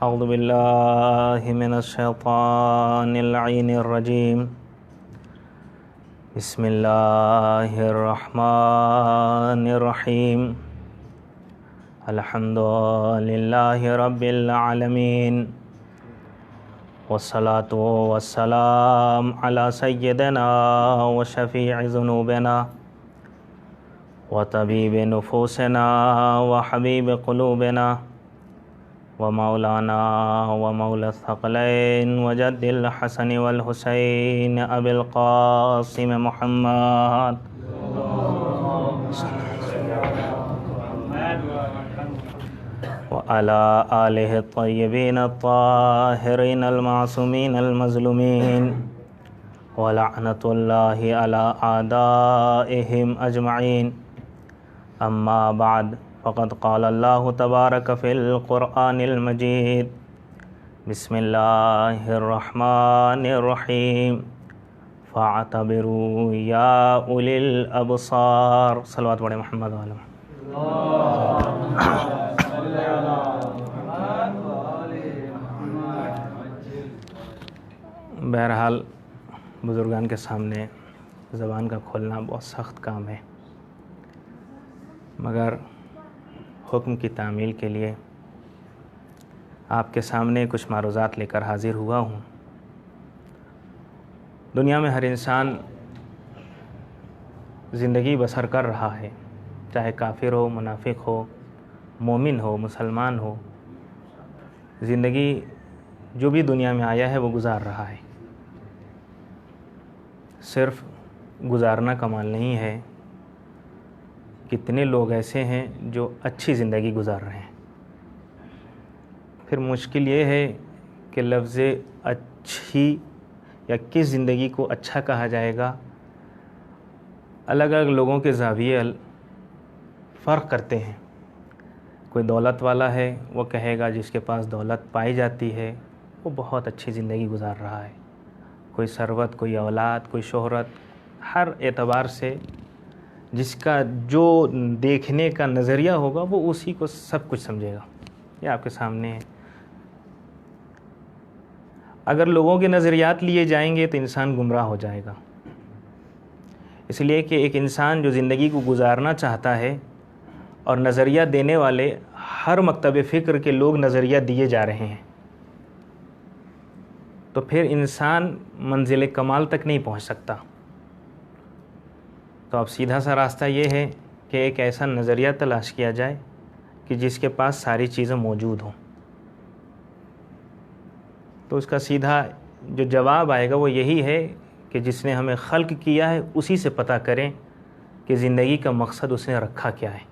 اعوذ باللہ من الشیطان اللعین الرجیم بسم اللہ الرحمن الرحیم الحمد للہ رب العالمین والصلاة والسلام علی سیدنا وشفیع ذنوبنا وطبیب نفوسنا وحبیب قلوبنا ومولانا ومولا الثقلین وجد الحسن والحسین ابی القاسم محمد وعلى آلہ الطیبین الطاہرین المعصومین المظلومین ولعنۃ اللہ علی اعدائہم اجمعین اما بعد فقد قال اللہ تبارک فی القرآن المجید بسم اللہ الرحمن الرحیم فاعتبروا یا اولی الابصار صلوات پڑھیں محمد علیہ بہرحال بزرگان کے سامنے زبان کا کھولنا بہت سخت کام ہے، مگر حکم کی تعمیل کے لیے آپ کے سامنے کچھ معروضات لے کر حاضر ہوا ہوں۔ دنیا میں ہر انسان زندگی بسر کر رہا ہے، چاہے کافر ہو، منافق ہو، مومن ہو، مسلمان ہو، زندگی جو بھی دنیا میں آیا ہے وہ گزار رہا ہے۔ صرف گزارنا کمال نہیں ہے، کتنے لوگ ایسے ہیں جو اچھی زندگی گزار رہے ہیں۔ پھر مشکل یہ ہے کہ لفظ اچھی یا کس زندگی کو اچھا کہا جائے گا، الگ الگ لوگوں کے زاویے فرق کرتے ہیں۔ کوئی دولت والا ہے، وہ کہے گا جس کے پاس دولت پائی جاتی ہے وہ بہت اچھی زندگی گزار رہا ہے۔ کوئی ثروت، کوئی اولاد، کوئی شہرت، ہر اعتبار سے جس کا جو دیکھنے کا نظریہ ہوگا وہ اسی کو سب کچھ سمجھے گا۔ یہ آپ کے سامنے ہے۔ اگر لوگوں کے نظریات لیے جائیں گے تو انسان گمراہ ہو جائے گا، اس لیے کہ ایک انسان جو زندگی کو گزارنا چاہتا ہے اور نظریہ دینے والے ہر مکتب فکر کے لوگ نظریہ دیے جا رہے ہیں، تو پھر انسان منزل کمال تک نہیں پہنچ سکتا۔ تو اب سیدھا سا راستہ یہ ہے کہ ایک ایسا نظریہ تلاش کیا جائے کہ جس کے پاس ساری چیزیں موجود ہوں۔ تو اس کا سیدھا جو جواب آئے گا وہ یہی ہے کہ جس نے ہمیں خلق کیا ہے اسی سے پتہ کریں کہ زندگی کا مقصد اس نے رکھا کیا ہے۔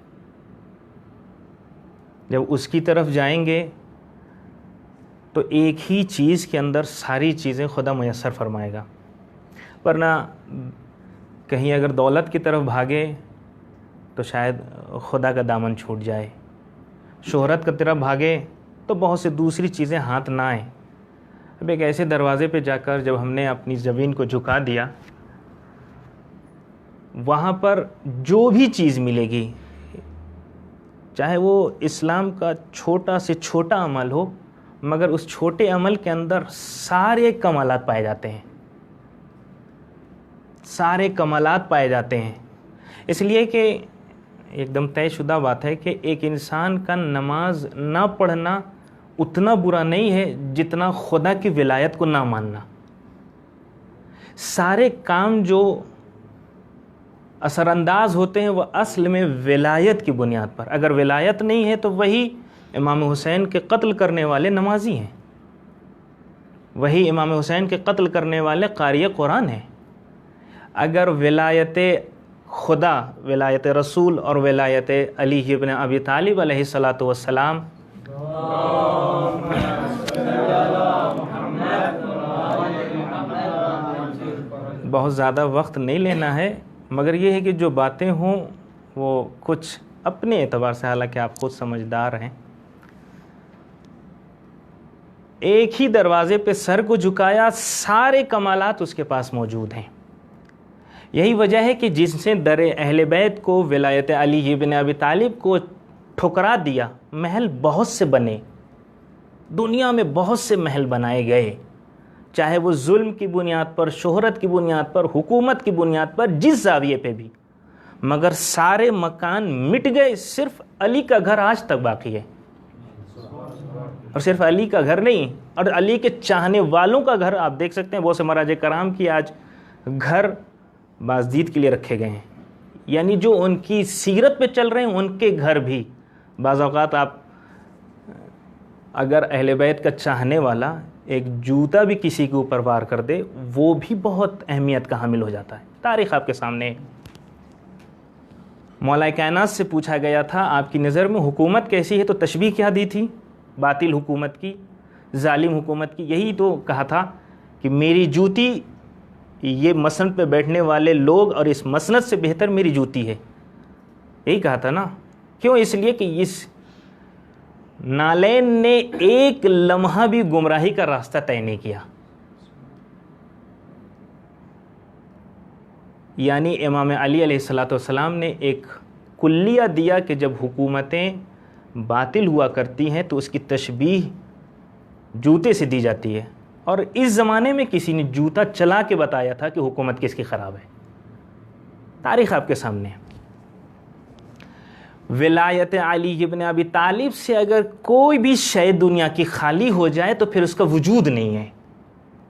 جب اس کی طرف جائیں گے تو ایک ہی چیز کے اندر ساری چیزیں خدا میسر فرمائے گا، ورنہ کہیں اگر دولت کی طرف بھاگے تو شاید خدا کا دامن چھوٹ جائے، شہرت کی طرف بھاگے تو بہت سی دوسری چیزیں ہاتھ نہ آئیں۔ اب ایک ایسے دروازے پہ جا کر جب ہم نے اپنی زمین کو جھکا دیا، وہاں پر جو بھی چیز ملے گی، چاہے وہ اسلام کا چھوٹا سے چھوٹا عمل ہو، مگر اس چھوٹے عمل کے اندر سارے کمالات پائے جاتے ہیں، سارے کمالات پائے جاتے ہیں۔ اس لیے کہ ایک دم طے شدہ بات ہے کہ ایک انسان کا نماز نہ پڑھنا اتنا برا نہیں ہے جتنا خدا کی ولایت کو نہ ماننا۔ سارے کام جو اثر انداز ہوتے ہیں وہ اصل میں ولایت کی بنیاد پر، اگر ولایت نہیں ہے تو وہی امام حسین کے قتل کرنے والے نمازی ہیں، وہی امام حسین کے قتل کرنے والے قاری قرآن ہیں۔ اگر ولایت خدا، ولایت رسول اور ولایت علی ابن ابی طالب علیہ الصلاۃ والسلام بہت زیادہ وقت نہیں لینا ہے، مگر یہ ہے کہ جو باتیں ہوں وہ کچھ اپنے اعتبار سے، حالانکہ آپ خود سمجھدار ہیں۔ ایک ہی دروازے پہ سر کو جھکایا، سارے کمالات اس کے پاس موجود ہیں۔ یہی وجہ ہے کہ جس نے در اہل بیت کو، ولایت علی ابن ابی طالب کو ٹھکرا دیا، محل بہت سے بنے، دنیا میں بہت سے محل بنائے گئے، چاہے وہ ظلم کی بنیاد پر، شہرت کی بنیاد پر، حکومت کی بنیاد پر، جس زاویے پہ بھی، مگر سارے مکان مٹ گئے، صرف علی کا گھر آج تک باقی ہے۔ اور صرف علی کا گھر نہیں، اور علی کے چاہنے والوں کا گھر آپ دیکھ سکتے ہیں، بہت سے مراجع کرام کی آج گھر بازدید کے لیے رکھے گئے ہیں، یعنی جو ان کی سیرت پہ چل رہے ہیں ان کے گھر بھی۔ بعض اوقات آپ اگر اہل بیت کا چاہنے والا ایک جوتا بھی کسی کے اوپر وار کر دے، وہ بھی بہت اہمیت کا حامل ہو جاتا ہے۔ تاریخ آپ کے سامنے ہے۔ مولا کائنات سے پوچھا گیا تھا آپ کی نظر میں حکومت کیسی ہے، تو تشبیہ کیا دی تھی؟ باطل حکومت کی، ظالم حکومت کی۔ یہی تو کہا تھا کہ میری جوتی، یہ مسند پہ بیٹھنے والے لوگ اور اس مسند سے بہتر میری جوتی ہے، یہی کہا تھا نا۔ کیوں؟ اس لیے کہ اس نالین نے ایک لمحہ بھی گمراہی کا راستہ طے نہیں کیا۔ یعنی امام علی علیہ السلام نے ایک کلیہ دیا کہ جب حکومتیں باطل ہوا کرتی ہیں تو اس کی تشبیہ جوتے سے دی جاتی ہے، اور اس زمانے میں کسی نے جوتا چلا کے بتایا تھا کہ حکومت کس کی خراب ہے۔ تاریخ آپ کے سامنے ہے۔ ولایت علی ابن ابی طالب سے اگر کوئی بھی شے دنیا کی خالی ہو جائے تو پھر اس کا وجود نہیں ہے،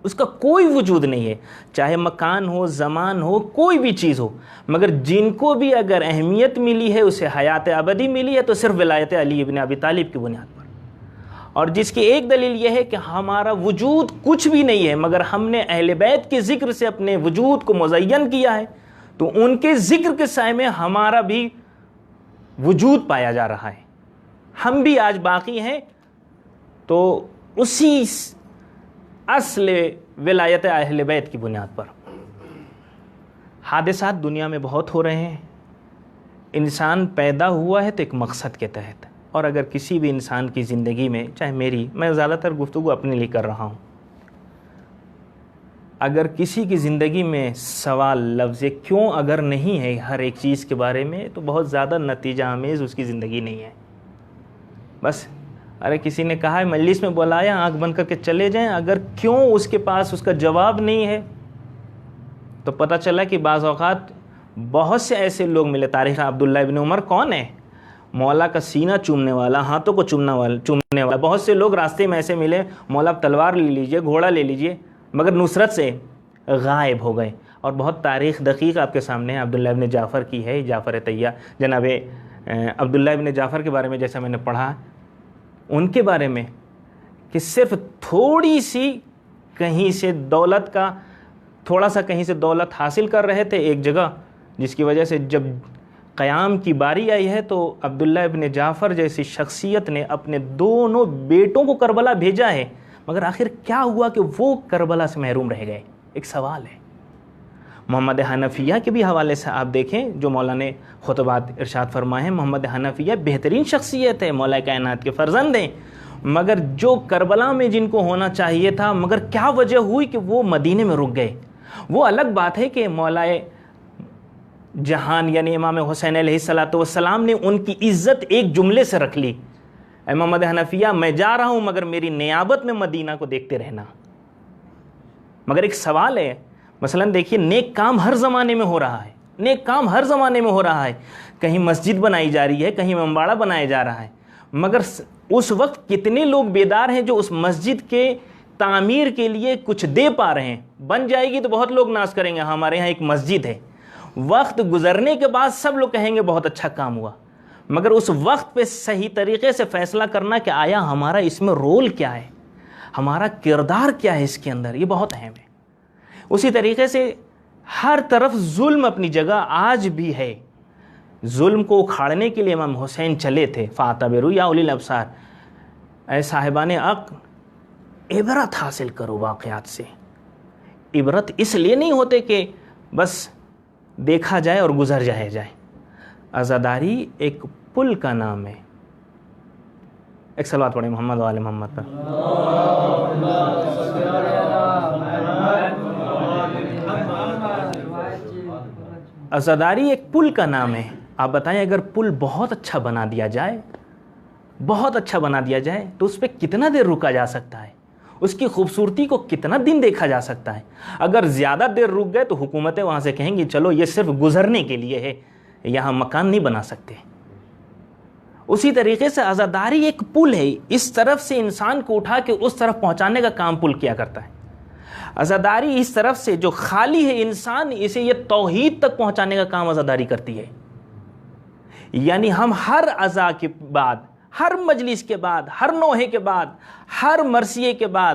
اس کا کوئی وجود نہیں ہے، چاہے مکان ہو، زمان ہو، کوئی بھی چیز ہو۔ مگر جن کو بھی اگر اہمیت ملی ہے، اسے حیات ابدی ملی ہے، تو صرف ولایت علی ابن ابی طالب کی بنیاد پر۔ اور جس کی ایک دلیل یہ ہے کہ ہمارا وجود کچھ بھی نہیں ہے، مگر ہم نے اہل بیت کے ذکر سے اپنے وجود کو مزین کیا ہے، تو ان کے ذکر کے سائے میں ہمارا بھی وجود پایا جا رہا ہے، ہم بھی آج باقی ہیں۔ تو اسی اصل ولایت اہل بیت کی بنیاد پر حادثات دنیا میں بہت ہو رہے ہیں۔ انسان پیدا ہوا ہے تو ایک مقصد کے تحت، اور اگر کسی بھی انسان کی زندگی میں، چاہے میں زیادہ تر گفتگو اپنے لیے کر رہا ہوں، اگر کسی کی زندگی میں سوال لفظ کیوں اگر نہیں ہے ہر ایک چیز کے بارے میں، تو بہت زیادہ نتیجہ آمیز اس کی زندگی نہیں ہے۔ بس ارے کسی نے کہا ہے مجلس میں بلایا، آنکھ بند کر کے چلے جائیں، اگر کیوں اس کے پاس اس کا جواب نہیں ہے، تو پتہ چلا کہ بعض اوقات بہت سے ایسے لوگ ملے۔ تاریخ عبداللہ ابن عمر کون ہے؟ مولا کا سینہ چومنے والا، ہاتھوں کو چومنے والا۔ بہت سے لوگ راستے میں ایسے ملے، مولا تلوار لے لیجئے، گھوڑا لے لیجئے، مگر نصرت سے غائب ہو گئے۔ اور بہت تاریخ دقیق آپ کے سامنے ہے، عبداللہ ابن جعفر کی ہے، جعفر طیہ۔ جناب عبداللہ ابن جعفر کے بارے میں جیسا میں نے پڑھا، ان کے بارے میں کہ صرف تھوڑی سی کہیں سے دولت کا، تھوڑا سا کہیں سے دولت حاصل کر رہے تھے ایک جگہ، جس کی وجہ سے جب قیام کی باری آئی ہے تو عبداللہ ابن جعفر جیسی شخصیت نے اپنے دونوں بیٹوں کو کربلا بھیجا ہے، مگر آخر کیا ہوا کہ وہ کربلا سے محروم رہ گئے؟ ایک سوال ہے۔ محمد حنفیہ کے بھی حوالے سے آپ دیکھیں، جو مولا نے خطبات ارشاد فرمائے ہیں، محمد حنفیہ بہترین شخصیت ہے، مولا کائنات کے فرزند ہیں، مگر جو کربلا میں جن کو ہونا چاہیے تھا، مگر کیا وجہ ہوئی کہ وہ مدینے میں رک گئے؟ وہ الگ بات ہے کہ مولا جہان یعنی امام حسین علیہ السلام نے ان کی عزت ایک جملے سے رکھ لی، اے محمد حنفیہ میں جا رہا ہوں مگر میری نیابت میں مدینہ کو دیکھتے رہنا۔ مگر ایک سوال ہے، مثلا دیکھیے نیک کام ہر زمانے میں ہو رہا ہے، نیک کام ہر زمانے میں ہو رہا ہے، کہیں مسجد بنائی جا رہی ہے، کہیں امباڑہ بنایا جا رہا ہے، مگر اس وقت کتنے لوگ بیدار ہیں جو اس مسجد کے تعمیر کے لیے کچھ دے پا رہے ہیں؟ بن جائے گی تو بہت لوگ ناز کریں گے ہمارے ہاں ایک مسجد ہے، وقت گزرنے کے بعد سب لوگ کہیں گے بہت اچھا کام ہوا، مگر اس وقت پہ صحیح طریقے سے فیصلہ کرنا کہ آیا ہمارا اس میں رول کیا ہے، ہمارا کردار کیا ہے اس کے اندر، یہ بہت اہم ہے۔ اسی طریقے سے ہر طرف ظلم اپنی جگہ آج بھی ہے، ظلم کو اکھاڑنے کے لیے امام حسین چلے تھے، فاعتبروا یا اولی الابصار، اے صاحبان عقل عبرت حاصل کرو واقعات سے۔ عبرت اس لیے نہیں ہوتے کہ بس دیکھا جائے اور گزر جائے۔ عزاداری ایک پل کا نام ہے۔ ایک صلوات پڑھیں محمد و آل محمد پر۔ عزاداری ایک پل کا نام ہے۔ آپ بتائیں اگر پل بہت اچھا بنا دیا جائے بہت اچھا بنا دیا جائے تو اس پہ کتنا دیر رکا جا سکتا ہے، اس کی خوبصورتی کو کتنا دن دیکھا جا سکتا ہے. اگر زیادہ دیر رک گئے تو حکومتیں وہاں سے کہیں گی چلو یہ صرف گزرنے کے لیے ہے، یہاں مکان نہیں بنا سکتے. اسی طریقے سے عزاداری ایک پل ہے، اس طرف سے انسان کو اٹھا کے اس طرف پہنچانے کا کام پل کیا کرتا ہے. عزاداری اس طرف سے جو خالی ہے انسان، اسے یہ توحید تک پہنچانے کا کام عزاداری کرتی ہے. یعنی ہم ہر عزا کے بعد، ہر مجلس کے بعد، ہر نوحے کے بعد، ہر مرثیے کے بعد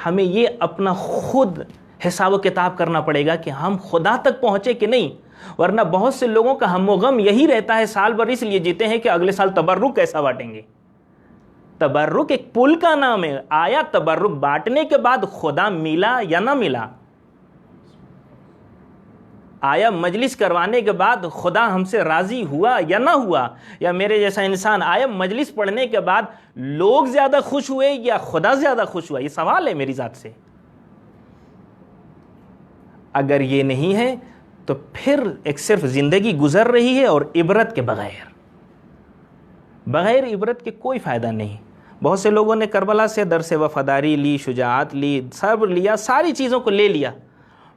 ہمیں یہ اپنا خود حساب و کتاب کرنا پڑے گا کہ ہم خدا تک پہنچے کہ نہیں. ورنہ بہت سے لوگوں کا ہم و غم یہی رہتا ہے، سال بھر اس لیے جیتے ہیں کہ اگلے سال تبرک کیسا بانٹیں گے. تبرک ایک پل کا نام ہے. آیا تبرک بانٹنے کے بعد خدا ملا یا نہ ملا؟ آیا مجلس کروانے کے بعد خدا ہم سے راضی ہوا یا نہ ہوا؟ یا میرے جیسا انسان آیا مجلس پڑھنے کے بعد لوگ زیادہ خوش ہوئے یا خدا زیادہ خوش ہوا؟ یہ سوال ہے میری ذات سے. اگر یہ نہیں ہے تو پھر ایک صرف زندگی گزر رہی ہے اور عبرت کے بغیر. بغیر عبرت کے کوئی فائدہ نہیں. بہت سے لوگوں نے کربلا سے درس وفاداری لی، شجاعت لی، صبر لیا، ساری چیزوں کو لے لیا،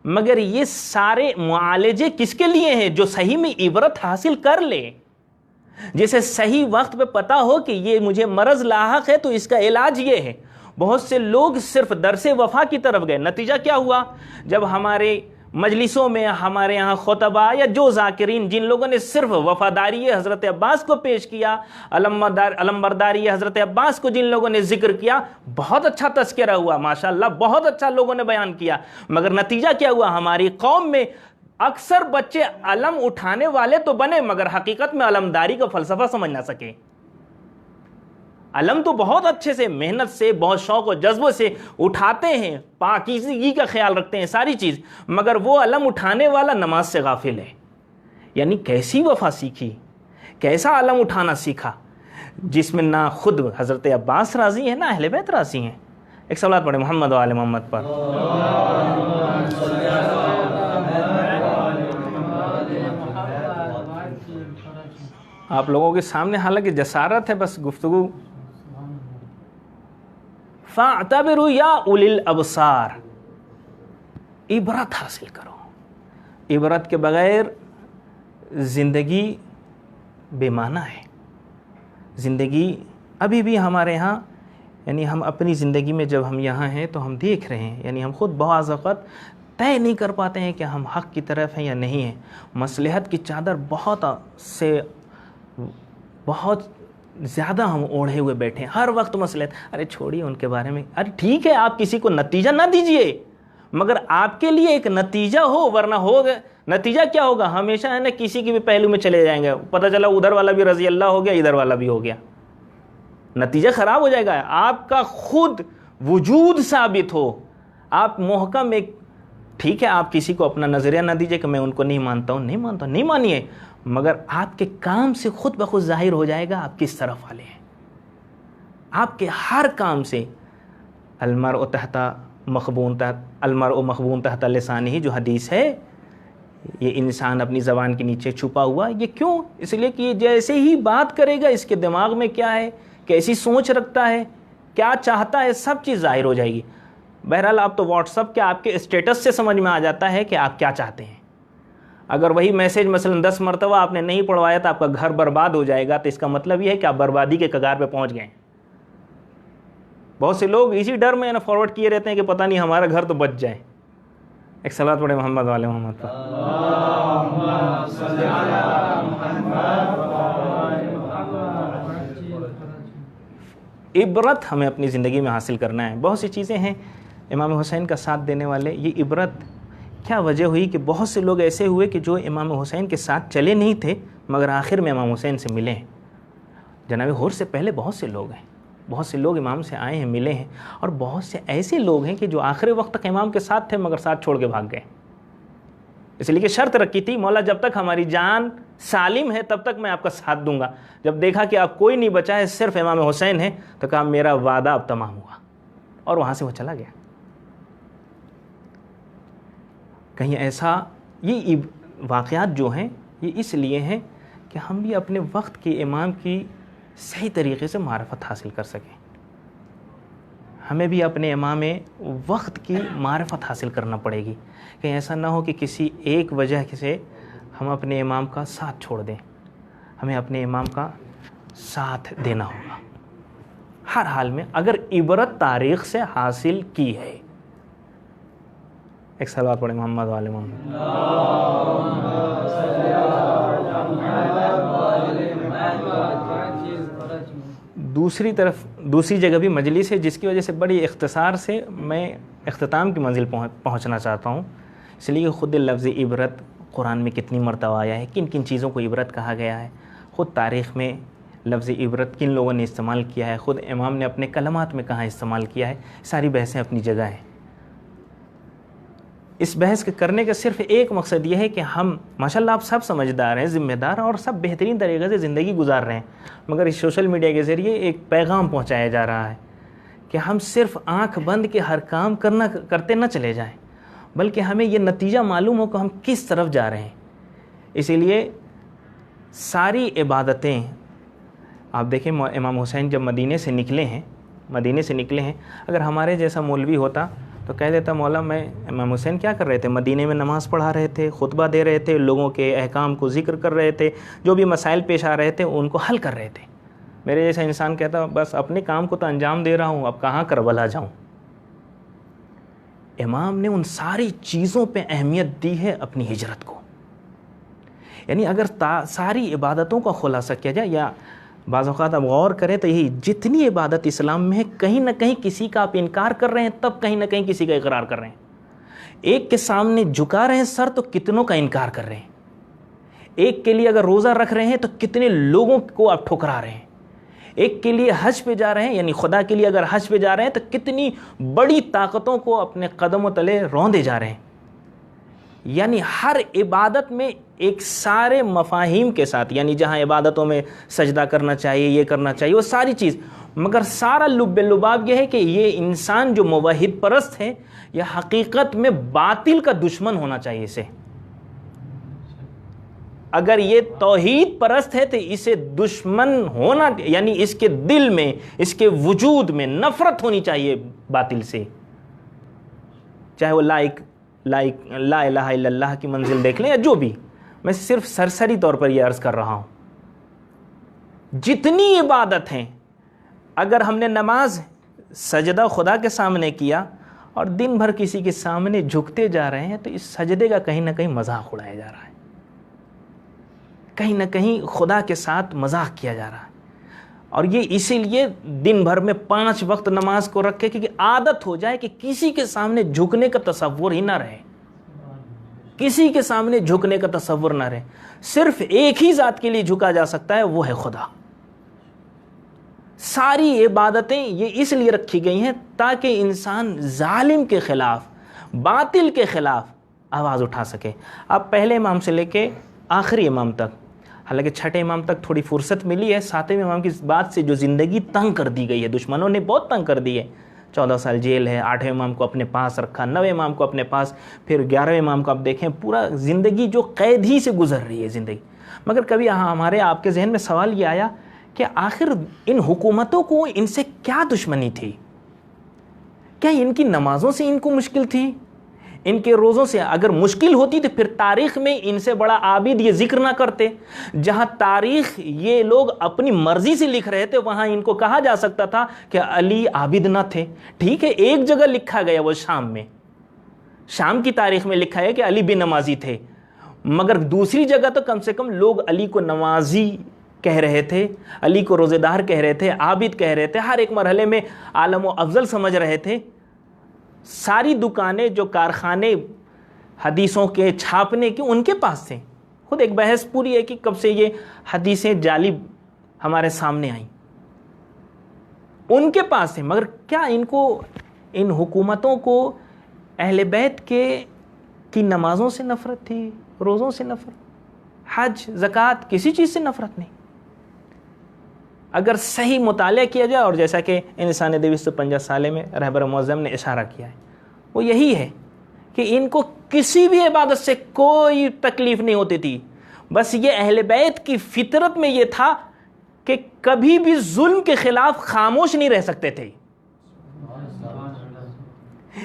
مگر یہ سارے معالجے کس کے لیے ہیں؟ جو صحیح میں عبرت حاصل کر لے، جسے صحیح وقت پہ پتا ہو کہ یہ مجھے مرض لاحق ہے تو اس کا علاج یہ ہے. بہت سے لوگ صرف درس وفا کی طرف گئے. نتیجہ کیا ہوا؟ جب ہمارے مجلسوں میں، ہمارے یہاں خطبہ یا جو ذاکرین جن لوگوں نے صرف وفاداری حضرت عباس کو پیش کیا، علمبرداری حضرت عباس کو جن لوگوں نے ذکر کیا، بہت اچھا تذکرہ ہوا، ماشاءاللہ بہت اچھا لوگوں نے بیان کیا. مگر نتیجہ کیا ہوا؟ ہماری قوم میں اکثر بچے علم اٹھانے والے تو بنے مگر حقیقت میں علمداری کا فلسفہ سمجھ نہ سکے. علم تو بہت اچھے سے، محنت سے، بہت شوق و جذبے سے اٹھاتے ہیں، پاکیزگی کا خیال رکھتے ہیں، ساری چیز، مگر وہ علم اٹھانے والا نماز سے غافل ہے. یعنی کیسی وفا سیکھی، کیسا علم اٹھانا سیکھا جس میں نہ خود حضرت عباس راضی ہیں نہ اہل بیت راضی ہیں. ایک صلوات پڑھیں محمد و آل محمد پر. آپ لوگوں کے سامنے حالانکہ جسارت ہے، بس گفتگو. فَاعْتَبِرُوا يَا أُولِي الْأَبْصَارِ، عبرت حاصل کرو. عبرت کے بغیر زندگی بے معنی ہے. زندگی ابھی بھی ہمارے ہاں، یعنی ہم اپنی زندگی میں جب ہم یہاں ہیں تو ہم دیکھ رہے ہیں، یعنی ہم خود بعض وقت طے نہیں کر پاتے ہیں کہ ہم حق کی طرف ہیں یا نہیں ہیں. مصلحت کی چادر بہت زیادہ ہم اوڑھے ہوئے بیٹھے ہیں، ہر وقت مصلحت. ارے چھوڑیے ان کے بارے میں، ارے ٹھیک ہے آپ کسی کو نتیجہ نہ دیجئے مگر آپ کے لیے ایک نتیجہ ہو، ورنہ ہوگا نتیجہ کیا ہوگا؟ ہمیشہ ہے نا کسی کے بھی پہلو میں چلے جائیں گے، پتہ چلا ادھر والا بھی رضی اللہ ہو گیا، ادھر والا بھی ہو گیا، نتیجہ خراب ہو جائے گا. آپ کا خود وجود ثابت ہو، آپ محکم ایک. ٹھیک ہے آپ کسی کو اپنا نظریہ نہ دیجئے کہ میں ان کو نہیں مانتا ہوں، نہیں مانیے، مگر آپ کے کام سے خود بخود ظاہر ہو جائے گا آپ کس طرف والے ہیں. آپ کے ہر کام سے. المرء مخبون تحت لسانہ، جو حدیث ہے، یہ انسان اپنی زبان کے نیچے چھپا ہوا. یہ کیوں؟ اس لیے کہ یہ جیسے ہی بات کرے گا اس کے دماغ میں کیا ہے، کیسی سوچ رکھتا ہے، کیا چاہتا ہے، سب چیز ظاہر ہو جائے گی. بہرحال آپ تو واٹس ایپ کے آپ کے اسٹیٹس سے سمجھ میں آ جاتا ہے کہ آپ کیا چاہتے ہیں. اگر وہی میسج مثلا 10 مرتبہ آپ نے نہیں پڑھوایا تو آپ کا گھر برباد ہو جائے گا، تو اس کا مطلب یہ ہے کہ آپ بربادی کے کگار پہ پہنچ گئے. بہت سے لوگ اسی ڈر میں فارورڈ کیے رہتے ہیں کہ پتہ نہیں ہمارا گھر تو بچ جائے. ایک صلوات پڑھیں محمد والے محمد پر. عبرت ہمیں اپنی زندگی میں حاصل کرنا ہے. بہت سی چیزیں ہیں امام حسین کا ساتھ دینے والے. یہ عبرت کیا وجہ ہوئی کہ بہت سے لوگ ایسے ہوئے کہ جو امام حسین کے ساتھ چلے نہیں تھے مگر آخر میں امام حسین سے ملے ہیں. جناب حور سے پہلے بہت سے لوگ ہیں، بہت سے لوگ امام سے آئے ہیں، ملے ہیں، اور بہت سے ایسے لوگ ہیں کہ جو آخری وقت تک امام کے ساتھ تھے مگر ساتھ چھوڑ کے بھاگ گئے. اس لیے کہ شرط رکھی تھی، مولا جب تک ہماری جان سالم ہے تب تک میں آپ کا ساتھ دوں گا. جب دیکھا کہ آپ کوئی نہیں بچا ہے، صرف امام حسین ہے، تو کہا میرا وعدہ اب تمام ہوا، اور وہاں سے وہ چلا گیا. کہیں ایسا، یہ واقعات جو ہیں یہ اس لیے ہیں کہ ہم بھی اپنے وقت کے امام کی صحیح طریقے سے معرفت حاصل کر سکیں. ہمیں بھی اپنے امام وقت کی معرفت حاصل کرنا پڑے گی. کہیں ایسا نہ ہو کہ کسی ایک وجہ سے ہم اپنے امام کا ساتھ چھوڑ دیں. ہمیں اپنے امام کا ساتھ دینا ہوگا ہر حال میں اگر عبرت تاریخ سے حاصل کی ہے. ایک صلوات پڑھیں محمد وعلی محمد. دوسری جگہ بھی مجلس ہے جس کی وجہ سے بڑی اختصار سے میں اختتام کی منزل پہنچنا چاہتا ہوں. اس لیے خود لفظ عبرت قرآن میں کتنی مرتبہ آیا ہے, کن کن چیزوں کو عبرت کہا گیا ہے, خود تاریخ میں لفظ عبرت کن لوگوں نے استعمال کیا ہے, خود امام نے اپنے کلمات میں کہاں استعمال کیا ہے, ساری بحثیں اپنی جگہ ہیں. اس بحث کے کرنے کا صرف ایک مقصد یہ ہے کہ ہم ماشاءاللہ آپ سب سمجھدار ہیں, ذمہ دار ہیں اور سب بہترین طریقے سے زندگی گزار رہے ہیں, مگر اس سوشل میڈیا کے ذریعے ایک پیغام پہنچایا جا رہا ہے کہ ہم صرف آنکھ بند کے ہر کام کرتے نہ چلے جائیں, بلکہ ہمیں یہ نتیجہ معلوم ہو کہ ہم کس طرف جا رہے ہیں. اسی لیے ساری عبادتیں آپ دیکھیں, امام حسین جب مدینے سے نکلے ہیں, اگر ہمارے جیسا مولوی ہوتا تو کہہ دیتا مولا میں امام حسین کیا کر رہے تھے, مدینے میں نماز پڑھا رہے تھے, خطبہ دے رہے تھے, لوگوں کے احکام کو ذکر کر رہے تھے, جو بھی مسائل پیش آ رہے تھے ان کو حل کر رہے تھے. میرے جیسا انسان کہتا بس اپنے کام کو تو انجام دے رہا ہوں, اب کہاں کربلا جاؤں. امام نے ان ساری چیزوں پہ اہمیت دی ہے اپنی ہجرت کو. یعنی اگر ساری عبادتوں کا خلاصہ کیا جائے, یا بعض اوقات آپ غور کریں تو یہی جتنی عبادت اسلام میں ہے کہیں نہ کہیں کسی کا آپ انکار کر رہے ہیں, تب کہیں نہ کہیں کسی کا اقرار کر رہے ہیں. ایک کے سامنے جھکا رہے ہیں سر تو کتنوں کا انکار کر رہے ہیں. ایک کے لیے اگر روزہ رکھ رہے ہیں تو کتنے لوگوں کو آپ ٹھکرا رہے ہیں. ایک کے لیے حج پہ جا رہے ہیں, یعنی خدا کے لیے اگر حج پہ جا رہے ہیں تو کتنی بڑی طاقتوں کو اپنے قدموں تلے روندے جا رہے ہیں. یعنی ہر عبادت میں ایک سارے مفاہیم کے ساتھ, یعنی جہاں عبادتوں میں سجدہ کرنا چاہیے, یہ کرنا چاہیے, وہ ساری چیز, مگر سارا لب لباب یہ ہے کہ یہ انسان جو موحد پرست ہے یہ حقیقت میں باطل کا دشمن ہونا چاہیے. اسے اگر یہ توحید پرست ہے تو اسے دشمن ہونا, یعنی اس کے دل میں, اس کے وجود میں نفرت ہونی چاہیے باطل سے. چاہے وہ لا الہ الا اللہ کی منزل دیکھ لیں یا جو بھی, میں صرف سرسری طور پر یہ عرض کر رہا ہوں. جتنی عبادت ہیں, اگر ہم نے نماز سجدہ خدا کے سامنے کیا اور دن بھر کسی کے سامنے جھکتے جا رہے ہیں تو اس سجدے کا کہیں نہ کہیں مذاق اڑایا جا رہا ہے, کہیں نہ کہیں خدا کے ساتھ مذاق کیا جا رہا ہے. اور یہ اسی لیے دن بھر میں 5 وقت نماز کو رکھے کہ عادت ہو جائے کہ کسی کے سامنے جھکنے کا تصور ہی نہ رہے, کسی کے سامنے جھکنے کا تصور نہ رہے. صرف ایک ہی ذات کے لیے جھکا جا سکتا ہے, وہ ہے خدا. ساری عبادتیں یہ اس لیے رکھی گئی ہیں تاکہ انسان ظالم کے خلاف, باطل کے خلاف آواز اٹھا سکے. آپ پہلے امام سے لے کے آخری امام تک, حالانکہ چھٹے امام تک تھوڑی فرصت ملی ہے, 7ویں امام کی بات سے جو زندگی تنگ کر دی گئی ہے, دشمنوں نے بہت تنگ کر دی ہے. 14 سال جیل ہے, 8ویں امام کو اپنے پاس رکھا, 9ویں امام کو اپنے پاس, پھر 11ویں امام کو آپ دیکھیں پورا زندگی جو قید ہی سے گزر رہی ہے زندگی. مگر کبھی ہمارے آپ کے ذہن میں سوال یہ آیا کہ آخر ان حکومتوں کو ان سے کیا دشمنی تھی؟ کیا ان کی نمازوں سے ان کو مشکل تھی؟ ان کے روزوں سے اگر مشکل ہوتی تو پھر تاریخ میں ان سے بڑا عابد یہ ذکر نہ کرتے. جہاں تاریخ یہ لوگ اپنی مرضی سے لکھ رہے تھے وہاں ان کو کہا جا سکتا تھا کہ علی عابد نہ تھے. ٹھیک ہے, ایک جگہ لکھا گیا وہ شام میں, شام کی تاریخ میں لکھا ہے کہ علی بھی نمازی تھے, مگر دوسری جگہ تو کم سے کم لوگ علی کو نمازی کہہ رہے تھے, علی کو روزے دار کہہ رہے تھے, عابد کہہ رہے تھے, ہر ایک مرحلے میں عالم و افضل سمجھ رہے تھے. ساری دکانیں جو کارخانے حدیثوں کے چھاپنے کے ان کے پاس تھے. خود ایک بحث پوری ہے کہ کب سے یہ حدیثیں جعلی ہمارے سامنے آئیں, ان کے پاس تھے. مگر کیا ان حکومتوں کو اہل بیت کی نمازوں سے نفرت تھی, روزوں سے نفرت, حج زکوٰۃ کسی چیز سے نفرت نہیں؟ اگر صحیح مطالعہ کیا جائے, اور جیسا کہ انسان 250 سالے میں رہبر معظم نے اشارہ کیا ہے, وہ یہی ہے کہ ان کو کسی بھی عبادت سے کوئی تکلیف نہیں ہوتی تھی. بس یہ اہل بیت کی فطرت میں یہ تھا کہ کبھی بھی ظلم کے خلاف خاموش نہیں رہ سکتے تھے،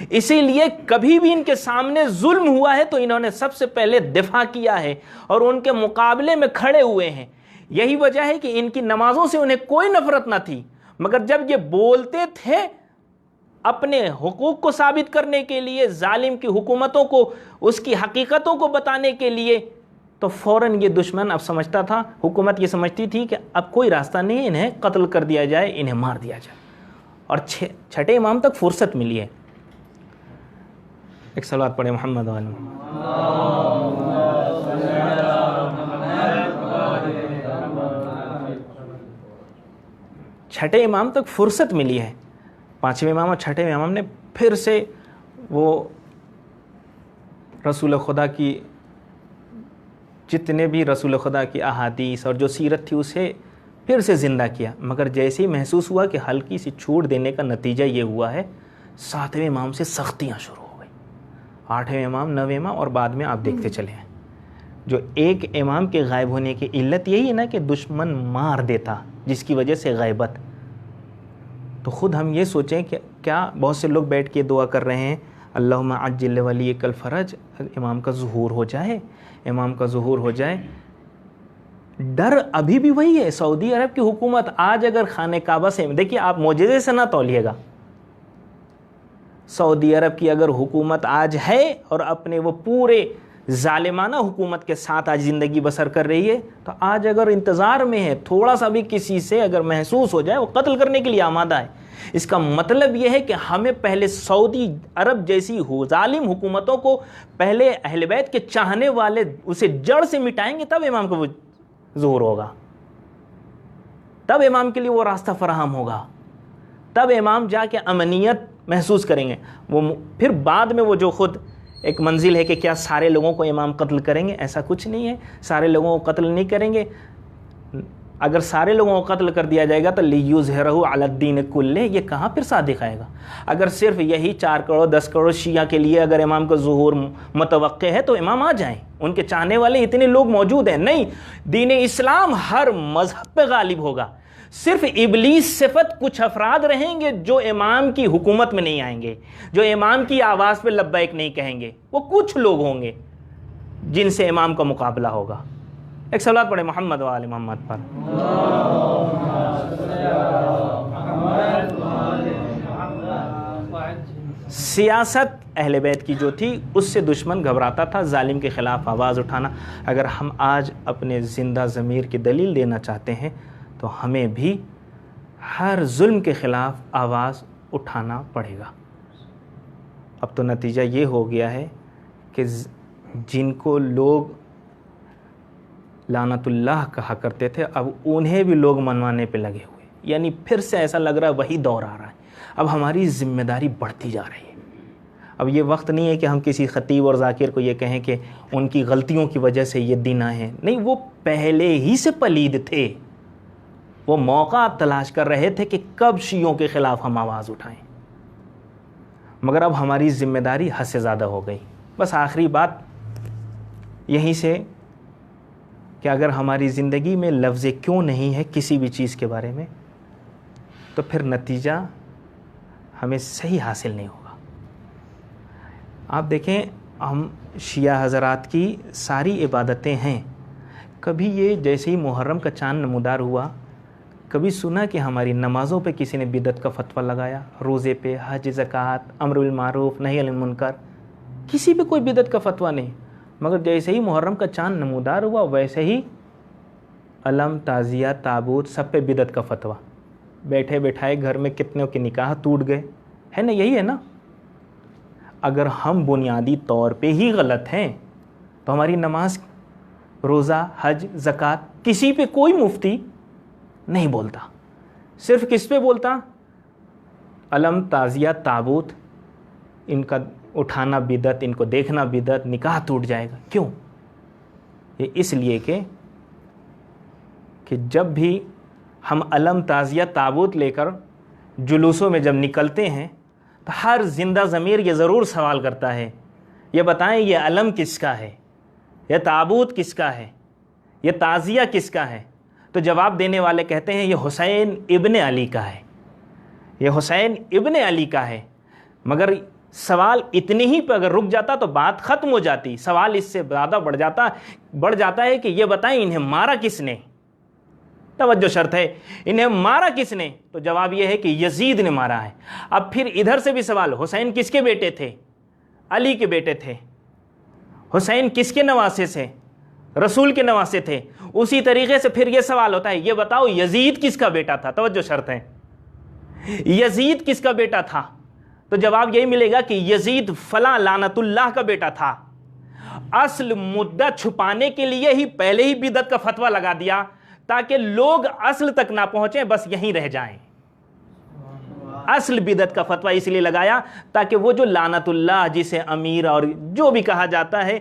اسی لیے کبھی بھی ان کے سامنے ظلم ہوا ہے تو انہوں نے سب سے پہلے دفاع کیا ہے اور ان کے مقابلے میں کھڑے ہوئے ہیں۔ یہی وجہ ہے کہ ان کی نمازوں سے انہیں کوئی نفرت نہ تھی، مگر جب یہ بولتے تھے اپنے حقوق کو ثابت کرنے کے لیے، ظالم کی حکومتوں کو اس کی حقیقتوں کو بتانے کے لیے، تو فوراً یہ دشمن اب سمجھتا تھا، حکومت یہ سمجھتی تھی کہ اب کوئی راستہ نہیں، انہیں قتل کر دیا جائے، انہیں مار دیا جائے۔ اور چھٹے امام تک فرصت ملی ہے۔ ایک صلوات پڑھے محمد و آل محمد۔ چھٹے امام تک فرصت ملی ہے، پانچویں امام اور چھٹے امام نے پھر سے وہ رسول خدا کی جتنے بھی رسول خدا کی احادیث اور جو سیرت تھی اسے پھر سے زندہ کیا، مگر جیسے ہی محسوس ہوا کہ ہلکی سی چھوٹ دینے کا نتیجہ یہ ہوا ہے، ساتویں امام سے سختیاں شروع ہو گئی، آٹھویں امام، نویں امام، اور بعد میں آپ دیکھتے چلے ہیں۔ جو ایک امام کے غائب ہونے کی علت یہی ہے نا کہ دشمن مار دیتا، جس کی وجہ سے غیبت۔ تو خود ہم یہ سوچیں کہ کیا بہت سے لوگ بیٹھ کے دعا کر رہے ہیں اللہم عجل ولیک الفرج، امام کا ظہور ہو جائے، امام کا ظہور ہو جائے۔ ڈر ابھی بھی وہی ہے۔ سعودی عرب کی حکومت آج اگر خانہ کعبہ سے، دیکھیے آپ معجزے سے نہ تولیے گا، سعودی عرب کی اگر حکومت آج ہے اور اپنے وہ پورے ظالمانہ حکومت کے ساتھ آج زندگی بسر کر رہی ہے، تو آج اگر انتظار میں ہے، تھوڑا سا بھی کسی سے اگر محسوس ہو جائے وہ قتل کرنے کے لیے آمادہ ہے۔ اس کا مطلب یہ ہے کہ ہمیں پہلے سعودی عرب جیسی ظالم حکومتوں کو، پہلے اہل بیت کے چاہنے والے اسے جڑ سے مٹائیں گے، تب امام کا وہ ظہور ہوگا، تب امام کے لیے وہ راستہ فراہم ہوگا، تب امام جا کے امنیت محسوس کریں گے۔ وہ پھر بعد میں وہ جو خود ایک منزل ہے کہ کیا سارے لوگوں کو امام قتل کریں گے، ایسا کچھ نہیں ہے، سارے لوگوں کو قتل نہیں کریں گے۔ اگر سارے لوگوں کو قتل کر دیا جائے گا تو لیظہرہ علی الدین کلہ، یہ کہاں پھر صادق آئے گا؟ اگر صرف یہی 4 کروڑ 10 کروڑ شیعہ کے لیے اگر امام کا ظہور متوقع ہے تو امام آ جائیں، ان کے چاہنے والے اتنے لوگ موجود ہیں۔ نہیں، دین اسلام ہر مذہب پہ غالب ہوگا، صرف ابلیس صفت کچھ افراد رہیں گے جو امام کی حکومت میں نہیں آئیں گے، جو امام کی آواز پہ لبیک نہیں کہیں گے، وہ کچھ لوگ ہوں گے جن سے امام کا مقابلہ ہوگا۔ ایک صلوات پڑھے محمد و آل محمد پر۔ سیاست اہل بیت کی جو تھی اس سے دشمن گھبراتا تھا، ظالم کے خلاف آواز اٹھانا۔ اگر ہم آج اپنے زندہ ضمیر کی دلیل دینا چاہتے ہیں تو ہمیں بھی ہر ظلم کے خلاف آواز اٹھانا پڑے گا۔ اب تو نتیجہ یہ ہو گیا ہے کہ جن کو لوگ لعنت اللہ کہا کرتے تھے اب انہیں بھی لوگ منوانے پہ لگے ہوئے، یعنی پھر سے ایسا لگ رہا ہے وہی دور آ رہا ہے۔ اب ہماری ذمہ داری بڑھتی جا رہی ہے۔ اب یہ وقت نہیں ہے کہ ہم کسی خطیب اور ذاکر کو یہ کہیں کہ ان کی غلطیوں کی وجہ سے یہ دن آئے ہیں، نہیں، وہ پہلے ہی سے پلید تھے، وہ موقع تلاش کر رہے تھے کہ کب شیعوں کے خلاف ہم آواز اٹھائیں، مگر اب ہماری ذمہ داری حد سے زیادہ ہو گئی۔ بس آخری بات یہیں سے کہ اگر ہماری زندگی میں لفظ کیوں نہیں ہے کسی بھی چیز کے بارے میں، تو پھر نتیجہ ہمیں صحیح حاصل نہیں ہوگا۔ آپ دیکھیں، ہم شیعہ حضرات کی ساری عبادتیں ہیں، کبھی یہ جیسے ہی محرم کا چاند نمودار ہوا، کبھی سنا کہ ہماری نمازوں پہ کسی نے بدعت کا فتویٰ لگایا؟ روزے پہ، حج، زکوٰۃ، امر بالمعروف، نہی عن المنکر، کسی پہ کوئی بدعت کا فتویٰ نہیں، مگر جیسے ہی محرم کا چاند نمودار ہوا ویسے ہی علم، تعزیہ، تابوت، سب پہ بدعت کا فتویٰ۔ بیٹھے بیٹھائے گھر میں کتنوں کے نکاح ٹوٹ گئے، ہے نا؟ یہی ہے نا۔ اگر ہم بنیادی طور پہ ہی غلط ہیں تو ہماری نماز، روزہ، حج، زکوٰۃ کسی پہ کوئی مفتی نہیں بولتا، صرف کس پہ بولتا؟ علم، تعزیہ، تابوت، ان کا اٹھانا بدعت، ان کو دیکھنا بدعت، نکاح ٹوٹ جائے گا۔ کیوں؟ یہ اس لیے کہ جب بھی ہم علم، تعزیہ، تابوت لے کر جلوسوں میں جب نکلتے ہیں تو ہر زندہ ضمیر یہ ضرور سوال کرتا ہے، یہ بتائیں یہ علم کس کا ہے، یہ تابوت کس کا ہے، یہ تعزیہ کس کا ہے؟ تو جواب دینے والے کہتے ہیں یہ حسین ابن علی کا ہے، یہ حسین ابن علی کا ہے۔ مگر سوال اتنی ہی پہ اگر رک جاتا تو بات ختم ہو جاتی، سوال اس سے زیادہ بڑھ جاتا ہے کہ یہ بتائیں انہیں مارا کس نے؟ توجہ شرط ہے، انہیں مارا کس نے؟ تو جواب یہ ہے کہ یزید نے مارا ہے۔ اب پھر ادھر سے بھی سوال، حسین کس کے بیٹے تھے؟ علی کے بیٹے تھے۔ حسین کس کے نواسے سے؟ رسول کے نواسے تھے۔ اسی طریقے سے پھر یہ سوال ہوتا ہے، یہ بتاؤ یزید کس کا بیٹا تھا؟ توجہ شرط ہے، یزید کس کا بیٹا تھا؟ تو جواب یہی ملے گا کہ یزید فلاں لعنت اللہ کا بیٹا تھا۔ اصل مدعا چھپانے کے لیے ہی پہلے ہی بدعت کا فتویٰ لگا دیا تاکہ لوگ اصل تک نہ پہنچیں، بس یہیں رہ جائیں۔ اصل بدعت کا فتویٰ اس لیے لگایا تاکہ وہ جو لعنت اللہ جسے امیر اور جو بھی کہا جاتا ہے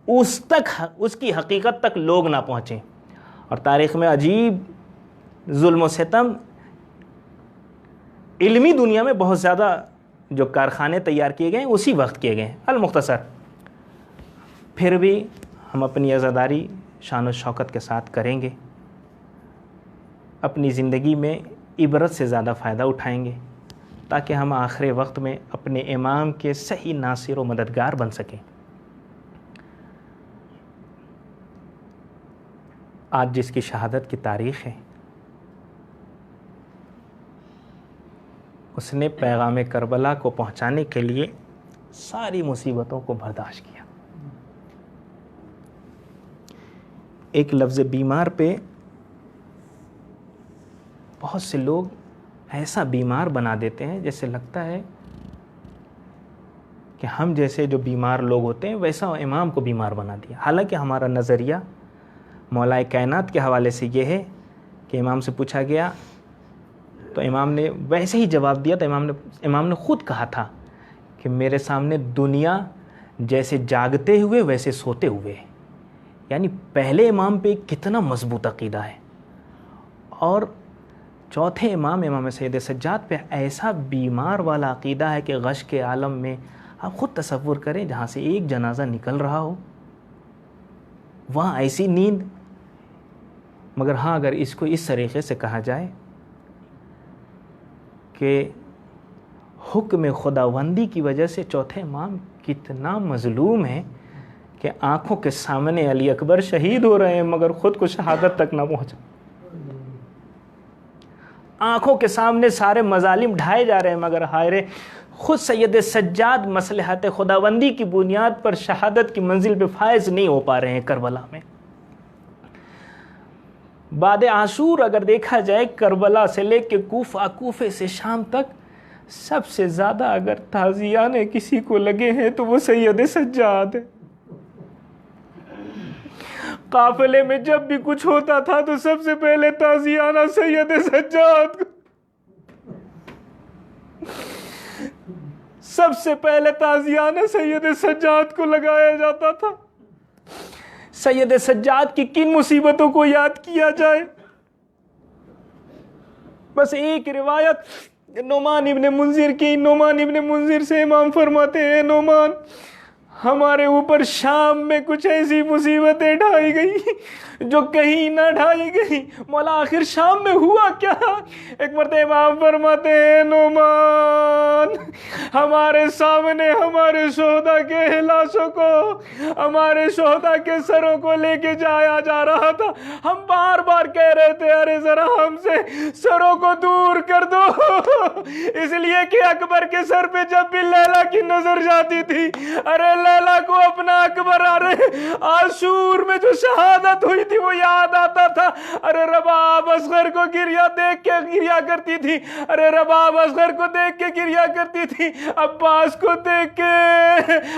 اس کی حقیقت تک لوگ نہ پہنچیں۔ اور تاریخ میں عجیب ظلم و ستم، علمی دنیا میں بہت زیادہ جو کارخانے تیار کیے گئے اسی وقت کیے گئے۔ المختصر، پھر بھی ہم اپنی عزاداری شان و شوکت کے ساتھ کریں گے، اپنی زندگی میں عبرت سے زیادہ فائدہ اٹھائیں گے تاکہ ہم آخر وقت میں اپنے امام کے صحیح ناصر و مددگار بن سکیں۔ آج جس کی شہادت کی تاریخ ہے، اس نے پیغام کربلا کو پہنچانے کے لیے ساری مصیبتوں کو برداشت کیا۔ ایک لفظ بیمار پہ بہت سے لوگ ایسا بیمار بنا دیتے ہیں جیسے لگتا ہے کہ ہم جیسے جو بیمار لوگ ہوتے ہیں ویسا امام کو بیمار بنا دیا۔ حالانکہ ہمارا نظریہ مولا کائنات کے حوالے سے یہ ہے کہ امام سے پوچھا گیا تو امام نے ویسے ہی جواب دیا۔ تو امام نے خود کہا تھا کہ میرے سامنے دنیا جیسے جاگتے ہوئے ویسے سوتے ہوئے، یعنی پہلے امام پہ کتنا مضبوط عقیدہ ہے، اور چوتھے امام سید سجاد پہ ایسا بیمار والا عقیدہ ہے کہ غش کے عالم میں آپ خود تصور کریں، جہاں سے ایک جنازہ نکل رہا ہو وہاں ایسی نیند۔ مگر ہاں، اگر اس کو اس طریقے سے کہا جائے کہ حکم خداوندی کی وجہ سے چوتھے امام کتنا مظلوم ہے کہ آنکھوں کے سامنے علی اکبر شہید ہو رہے ہیں مگر خود کو شہادت تک نہ پہنچا، آنکھوں کے سامنے سارے مظالم ڈھائے جا رہے ہیں مگر ہائے خود سید سجاد مصلحت خداوندی کی بنیاد پر شہادت کی منزل پہ فائز نہیں ہو پا رہے ہیں کربلا میں۔ بعد عاشور اگر دیکھا جائے کربلا سے لے کے کوفے سے شام تک سب سے زیادہ اگر تازیانے کسی کو لگے ہیں تو وہ سید سجاد ہے۔ قافلے میں جب بھی کچھ ہوتا تھا تو سب سے پہلے تازیانہ سید سجاد کو، سب سے پہلے تازیانہ سید سجاد کو لگایا جاتا تھا۔ سید سجاد کی کن مصیبتوں کو یاد کیا جائے؟ بس ایک روایت نعمان ابن منذر کی، نعمان ابن منذر سے امام فرماتے ہیں، نعمان ہمارے اوپر شام میں کچھ ایسی مصیبتیں ڈھائی گئی جو کہیں نہ ڈھائی گئی۔ مولا آخر شام میں ہوا کیا؟ ایک مرتبہ امام فرماتے ہیں، نعمان ہمارے سامنے ہمارے شہداء کے لاشوں کو، ہمارے شہداء کے سروں کو لے کے جایا جا رہا تھا، ہم بار بار کہہ رہے تھے ارے ذرا ہم سے سروں کو دور کر دو، اس لیے کہ اکبر کے سر پہ جب بھی لیلا کی نظر جاتی تھی، ارے لیلا کو اپنا اکبر، ارے عاشور میں جو شہادت ہوئی تھی وہ یاد آتا تھا، ارے رباب اصغر کو گریا دیکھ کے گریا کرتی تھی، ارے رباب اصغر کو دیکھ کے گریا کرتی تھی، عباس کو دیکھ کے،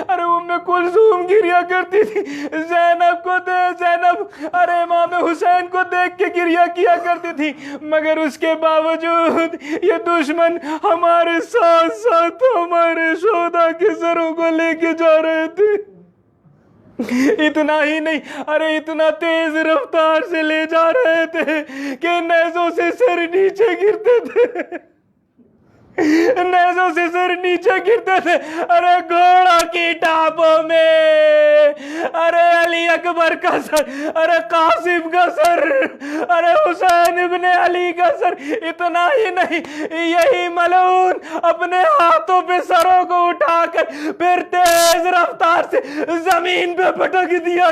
ارے ام کلثوم گریا کرتی تھی، زینب کو زینب ارے امام حسین کو دیکھ کے گریا کیا کرتی تھی، مگر اس کے باوجود یہ دشمن ہمارے ساتھ ساتھ ہمارے شہداء کے سروں کو لے کے جا رہے تھے۔ اتنا ہی نہیں، ارے اتنا تیز رفتار سے لے جا رہے تھے کہ نیزوں سے سر نیچے گرتے تھے، نیزوں سے سر نیچے گرتے تھے، ارے گھوڑا کی ٹاپوں میں، ارے علی اکبر کا سر، ارے قاسم کا سر، ارے حسین ابن علی کا سر، اتنا ہی نہیں یہی ملعون اپنے ہاتھوں پہ سروں کو اٹھا کر پھر تیز رفتار سے زمین پہ پٹک دیا۔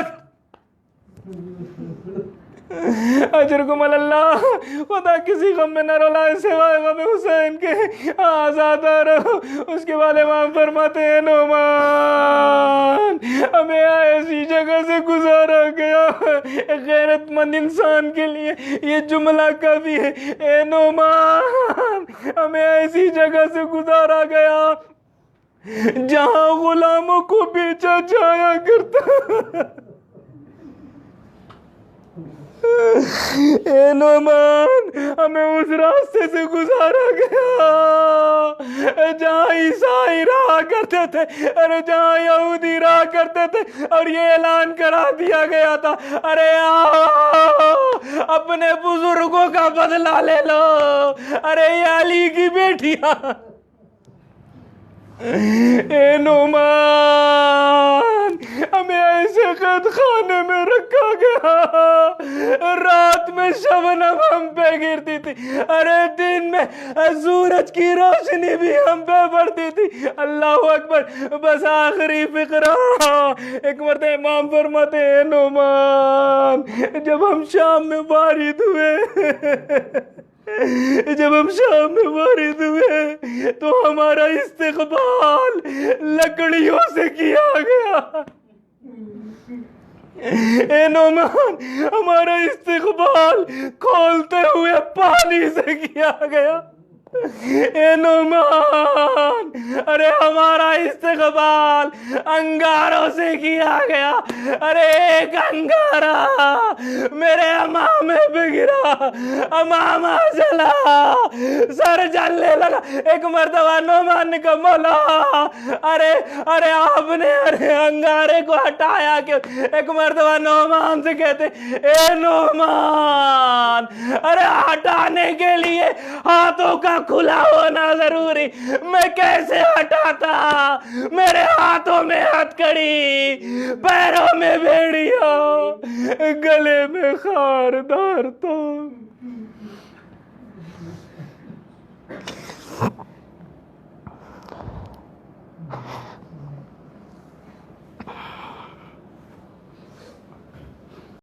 اجرکم اللہ، خدا کسی غم میں نہ رلائے سوائے غم حسین کے، آزاد رہو۔ اس کے بعد امام فرماتے ہیں نعمان ہمیں ایسی جگہ سے گزارا گیا، ایک غیرت مند انسان کے لیے یہ جملہ کافی ہے، اے نعمان ہمیں ایسی جگہ سے گزارا گیا جہاں غلاموں کو بیچا جایا کرتا۔ اے نعمان ہمیں اس راستے سے گزارا گیا جہاں عیسائی رہا کرتے تھے، ارے جہاں یہودی رہا کرتے تھے، اور یہ اعلان کرا دیا گیا تھا ارے آؤ اپنے بزرگوں کا بدلہ لے لو، ارے یہ علی کی بیٹیاں۔ اے نعمان ہمیں ایسے قید خانے میں رکھا گیا، رات میں شبنم ہم پہ گرتی تھی، ارے دن میں سورج کی روشنی بھی ہم پہ پڑتی تھی۔ اللہ اکبر۔ بس آخری فقرہ، ایک مرتبہ امام فرماتے ہیں نعمان جب ہم شام میں وارد ہوئے تو ہمارا استقبال لکڑیوں سے کیا گیا۔ اے نعمان ہمارا استقبال کھولتے ہوئے پانی سے کیا گیا۔ اے نعمان ارے ہمارا استقبال انگاروں سے کیا گیا، ارے ایک انگارہ میرے امامے پہ گرا، امامہ جلا، سر جلنے لگا۔ ایک مرتبہ نعمان نے کہا مولا ارے آپ نے ارے انگارے کو ہٹایا کیوں؟ ایک مرتبہ نعمان سے کہتے اے نعمان ارے ہٹانے کے لیے ہاتھوں کا کھلا ہونا ضروری، میں کیسے ہٹاتا؟ میرے ہاتھوں میں ہتھکڑی، پیروں میں بیڑیا، گلے میں خاردار تو